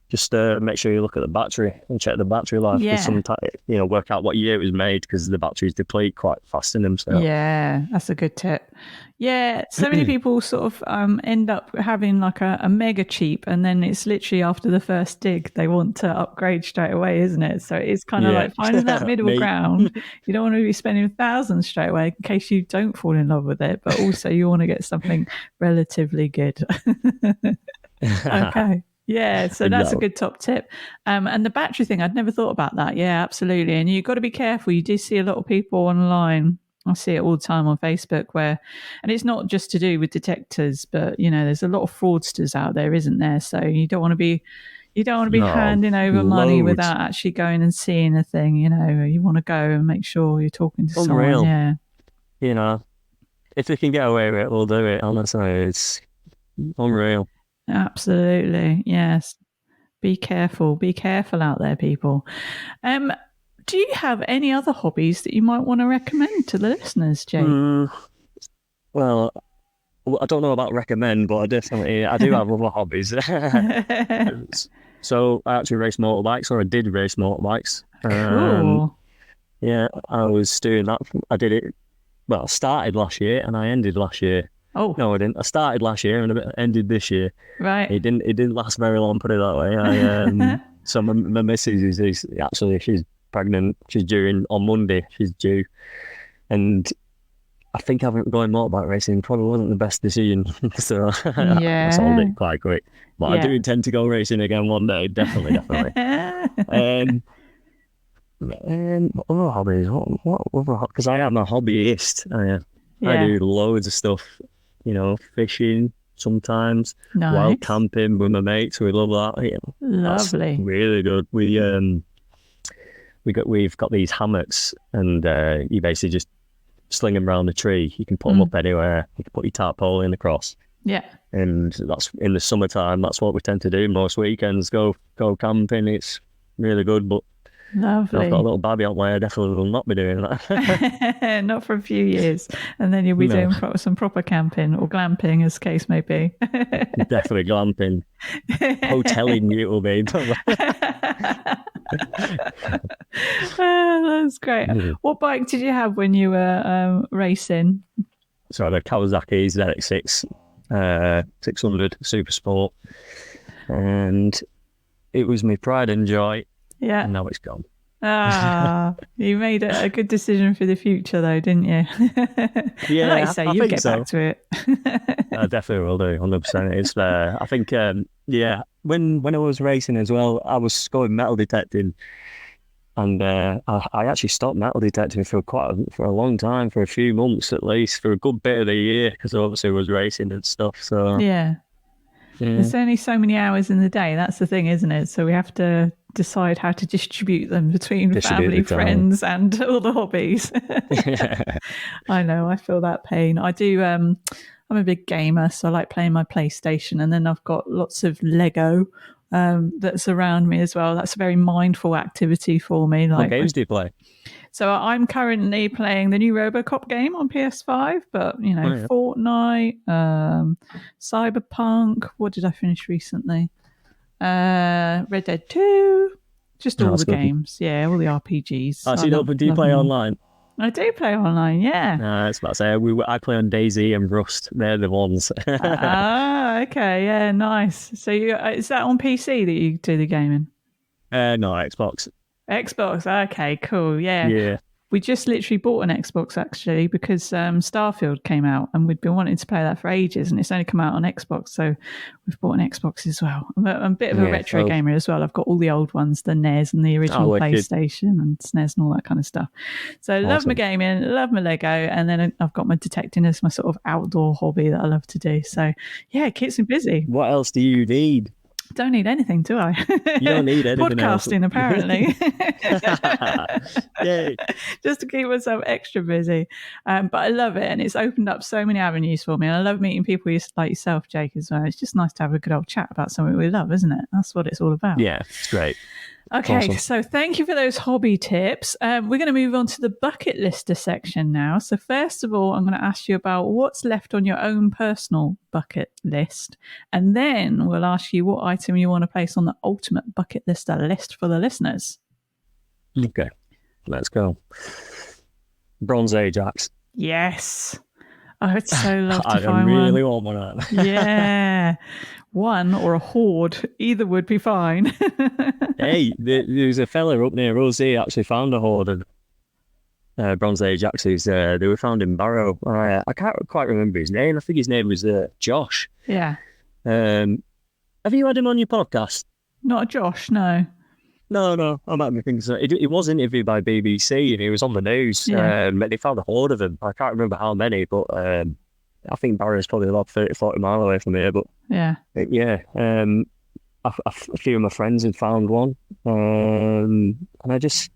Just make sure you look at the battery and check the battery life. Yeah. Sometimes, work out what year it was made because the batteries deplete quite fast in them. So. Yeah, that's a good tip. Yeah, so many people sort of end up having like a mega cheap, and then it's literally after the first dig they want to upgrade straight away, isn't it? So it's kind of like finding that middle ground. You don't want to be spending thousands straight away in case you don't fall in love with it, but also you want to get something relatively good. Okay. Yeah, so that's a good top tip. And the battery thing, I'd never thought about that. Yeah, absolutely. And you've got to be careful. You do see a lot of people online. I see it all the time on Facebook and it's not just to do with detectors, but there's a lot of fraudsters out there, isn't there? So you don't want to be handing over money without actually going and seeing a thing. You want to go and make sure you're talking to someone. Yeah. If they can get away with it, we'll do it. Honestly, it's unreal. Absolutely. Yes. Be careful out there, people. Do you have any other hobbies that you might want to recommend to the listeners, Jake? Well, I don't know about recommend, but I do have other hobbies. So I actually race motorbikes, or I did race motorbikes. Cool. Yeah, I was doing that. I did it. Well, I started last year and I ended last year. Oh no, I didn't. I started last year and I ended this year. Right. It didn't last very long. Put it that way. So my missus is actually, she's pregnant. She's due on Monday. She's due, and I think having going motorbike racing probably wasn't the best decision. So I sold it quite quick. But I do intend to go racing again one day. Definitely. And other hobbies. What other? Because I am a hobbyist. I do loads of stuff. Fishing sometimes, wild camping with my mates. We love that. Lovely. That's really good. We've got these hammocks, and you basically just sling them around the tree. You can put them up anywhere. You can put your tarpaulin across. Yeah. And that's in the summertime. That's what we tend to do most weekends. Go camping. It's really good, but. Lovely. I've got a little baby on way. I definitely will not be doing that. Not for a few years. And then you'll be doing some proper camping or glamping, as the case may be. Definitely glamping. Hoteling it will be. That's great. What bike did you have when you were racing? So I had a Kawasaki ZX6 600 Super Sport. And it was my pride and joy. Yeah. And now it's gone. You made a good decision for the future, though, didn't you? And like you say, I you'll think get so. back to it. I definitely will do, 100%. It's I think when I was racing as well, I was going metal detecting, and I actually stopped metal detecting for for a long time, for a few months at least, for a good bit of the year, because obviously I was racing and stuff. So Yeah. yeah, There's only so many hours in the day. That's the thing, isn't it? So we have to decide how to distribute them between distribute family, the time. friends, and all the hobbies. I know, I feel that pain. I do. I'm a big gamer, so I like playing my PlayStation, and then I've got lots of Lego that's around me as well. That's a very mindful activity for me. What Like, games do you play? so I'm currently playing the new RoboCop game on PS5, but Oh, yeah. Fortnite, Cyberpunk. What did I finish recently? Red Dead 2. Just Oh, all that's the good. games. Yeah, all the RPGs. I I see. love Do you love them play all. online? I do play online. Yeah. It's about to say I play on DayZ and Rust. They're the ones. Okay. Yeah, nice. So is that on PC that you do the gaming? No, Xbox. Xbox. Okay, cool. Yeah. Yeah, We just literally bought an Xbox actually because Starfield came out and we'd been wanting to play that for ages and it's only come out on Xbox. So we've bought an Xbox as well. I'm a bit of a yeah. retro gamer as well. I've got all the old ones, the NES and the original Wicked. PlayStation and SNES and all that kind of stuff. So I love my Awesome. gaming, love my Lego, and then I've got my detecting as my sort of outdoor hobby that I love to do. So yeah, it keeps me busy. What else do you need? Don't need anything, do I? You don't need anything else. Podcasting, apparently. Yay. Just to keep myself extra busy. But I love it. And it's opened up so many avenues for me. And I love meeting people like yourself, Jake, as well. It's just nice to have a good old chat about something we love, isn't it? That's what it's all about. Yeah, it's great. Okay, Awesome. so thank you for those hobby tips. We're going to move on to the bucket lister section now. So first of all, I'm going to ask you about what's left on your own personal bucket list. And then we'll ask you what item you want to place on the ultimate bucket lister list for the listeners. Okay, let's go. Bronze Age axe. Yes. I would so love to I find really one. want one of them. Yeah. One or a horde. Either would be fine. Hey, there's a fella up near us. He actually found a horde of Bronze Age axes. They were found in Barrow. I can't quite remember his name. I think his name was Josh. Yeah. Have you had him on your podcast? Not a Josh, no. No, I might be thinking so. He was interviewed by BBC and he was on the news. Yeah. They found a horde of them. I can't remember how many, but I think Barrow's probably about 30, 40 miles away from here. But Yeah. yeah, a few of my friends had found one, and it's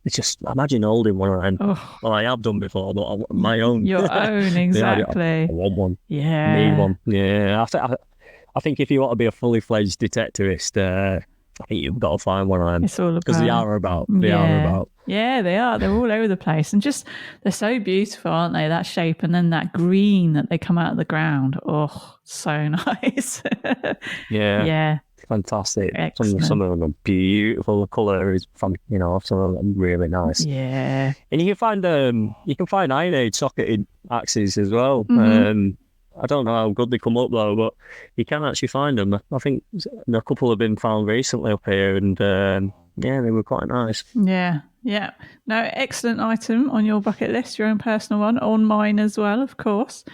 just imagine holding one of them. Oh, Well, I have done before, but my own. your own, Yeah, exactly. I want one. Yeah. Need one. Yeah, I think if you want to be a fully fledged detectivist, I think you've got to find one of them It's all about. because they are about. They yeah. are about. Yeah, they are. They're all over the place. And just, they're so beautiful, aren't they? That shape and then that green that they come out of the ground. Oh, so nice. Yeah. Yeah. Fantastic. Excellent. Some of them are beautiful. The colour is from, some of them really nice. Yeah. And you can find Iron Age socketed axes as well. Mhm. I don't know how good they come up though, but you can actually find them. I think a couple have been found recently up here, and yeah, they were quite nice. Yeah. Yeah. No, excellent item on your bucket list, your own personal one, on mine as well, of course.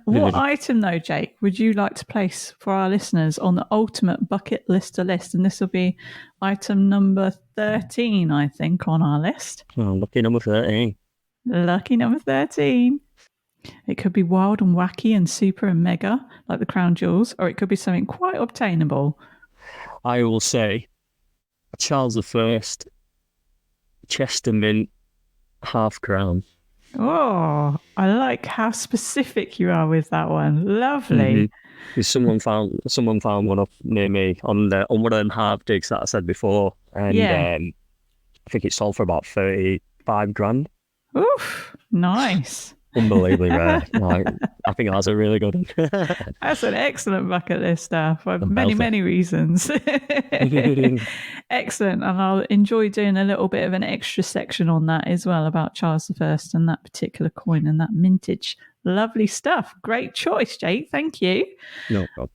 What item though, Jake, would you like to place for our listeners on the ultimate bucket lister list? And this will be item number 13, I think, on our list. Oh, lucky number 13. Lucky number 13. It could be wild and wacky and super and mega, like the crown jewels, or it could be something quite obtainable. I will say Charles I Chester Mint half crown. Oh, I like how specific you are with that one. Lovely. Because someone found one up near me on one of them half digs that I said before, and Yeah. I think it sold for about 35 grand. Oof, nice. Unbelievably rare. I think that's a really good one. That's an excellent bucket list for many, belter. many reasons. Excellent. And I'll enjoy doing a little bit of an extra section on that as well about Charles I and that particular coin and that mintage. Lovely stuff. Great choice, Jake. Thank you. No problem.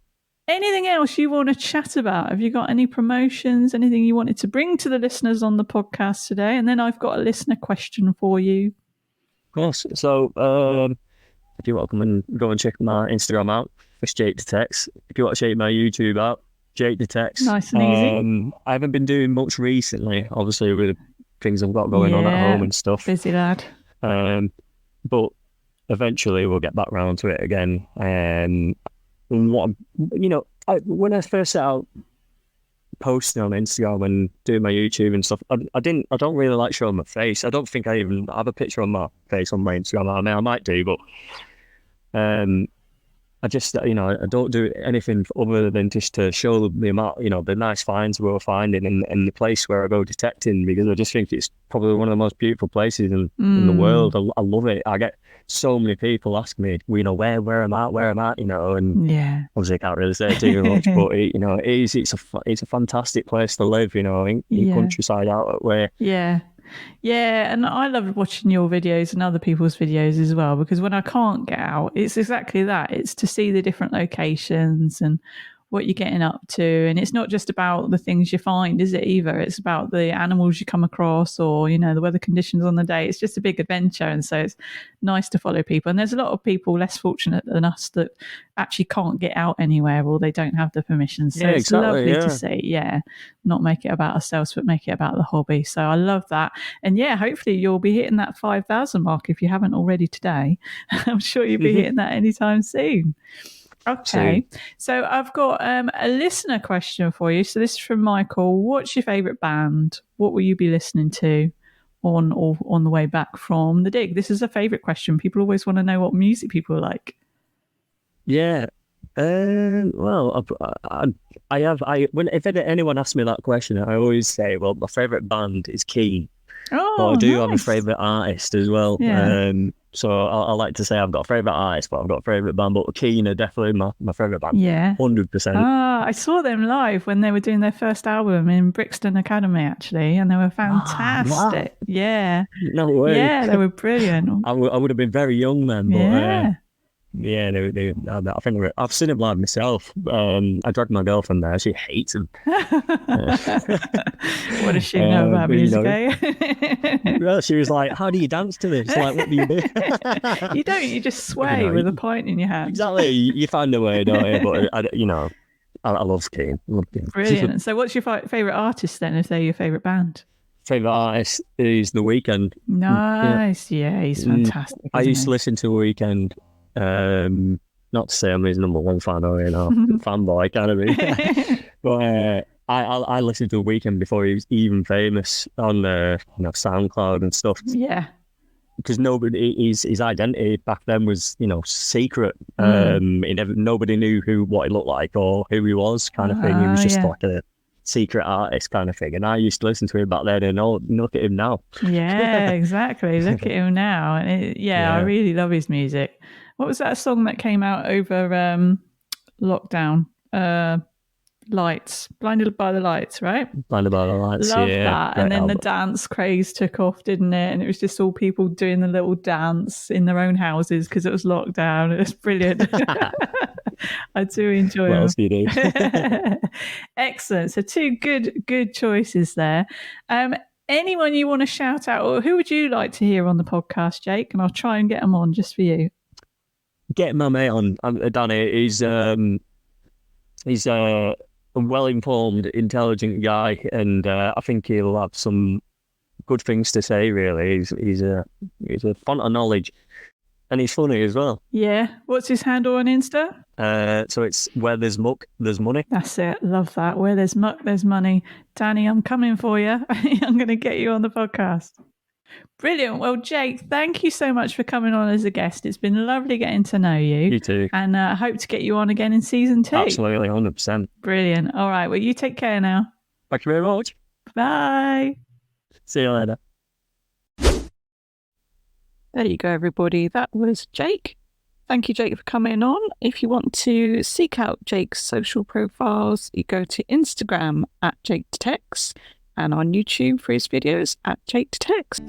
Anything else you want to chat about? Have you got any promotions, anything you wanted to bring to the listeners on the podcast today? And then I've got a listener question for you. Of course. So, if you want to come and go and check my Instagram out, it's Jake Detects. If you want to check my YouTube out, Jake Detects. Nice and easy. I haven't been doing much recently, obviously with the things I've got going on at home and stuff. Busy lad. But eventually we'll get back round to it again. When I first set out posting on Instagram and doing my YouTube and stuff, I don't really like showing my face. I don't think I even have a picture of my face on my Instagram. I mean, I might do, but I just, I don't do anything other than just to show the amount, the nice finds we're finding in the place where I go detecting, because I just think it's probably one of the most beautiful places in the world. I love it. I get so many people ask me, where I'm at, and obviously I can't really say too much, but it's a fantastic place to live, in countryside out where. Yeah, and I love watching your videos and other people's videos as well, because when I can't get out, it's exactly that. It's to see the different locations and what you're getting up to. And it's not just about the things you find, is it, either? It's about the animals you come across, or, the weather conditions on the day. It's just a big adventure. And so it's nice to follow people. And there's a lot of people less fortunate than us that actually can't get out anywhere, or they don't have the permission. So it's lovely to see, not make it about ourselves, but make it about the hobby. So I love that. And hopefully you'll be hitting that 5,000 mark if you haven't already today. I'm sure you'll be hitting that anytime soon. Okay, so I've got a listener question for you. So this is from Michael. What's your favourite band? What will you be listening to on the way back from the dig? This is a favourite question. People always want to know what music people like. Yeah. Well, if anyone asks me that question, I always say, well, my favourite band is Keen. Oh, but I do have a favourite artist as well. Yeah. So I like to say I've got a favourite artist, but I've got a favourite band. But Keen are definitely my favourite band. Yeah. 100%. I saw them live when they were doing their first album in Brixton Academy, actually, and they were fantastic. Wow. Yeah. No way. Yeah, they were brilliant. I would have been very young then, but I think I've seen it live myself. I dragged my girlfriend there. She hates him. What does she know about music, eh? Well, she was like, how do you dance to this? Like, what do you do? You don't, you just sway with a pint in your hand. Exactly. You find a way, don't you? But, I love Keen. Brilliant. So what's your favourite artist then, if they're your favourite band? Favourite artist is The Weeknd. Nice. Yeah, he's fantastic. I used to listen to The Weeknd. Not to say I'm his number one fan or fanboy kind of thing, but I listened to The Weeknd before he was even famous on SoundCloud and stuff. Yeah, because his identity back then was secret. Nobody knew what he looked like or who he was, kind of thing. He was just like a secret artist kind of thing, and I used to listen to him back then, and look at him now. Yeah, exactly. Look at him now, and I really love his music. What was that song that came out over lockdown? Lights. Blinded by the Lights, right? Blinded by the Lights, Love that. And then the dance craze took off, didn't it? And it was just all people doing the little dance in their own houses because it was lockdown. It was brilliant. I do enjoy What else do you do? Excellent. So 2 good choices there. Anyone you want to shout out, or who would you like to hear on the podcast, Jake? And I'll try and get them on just for you. Get my mate on, Danny. He's a well-informed, intelligent guy, and I think he'll have some good things to say. Really, he's a font of knowledge, and he's funny as well. Yeah. What's his handle on Insta? So it's where there's muck, there's money. That's it. Love that. Where there's muck, there's money. Danny, I'm coming for you. I'm going to get you on the podcast. Brilliant. Well, Jake, thank you so much for coming on as a guest. It's been lovely getting to know you. You too. And I hope to get you on again in season 2. Absolutely, 100%. Brilliant. All right. Well, you take care now. Thank you very much. Bye. See you later. There you go, everybody. That was Jake. Thank you, Jake, for coming on. If you want to seek out Jake's social profiles, you go to Instagram @JakeDetects and on YouTube for his videos @JakeDetects.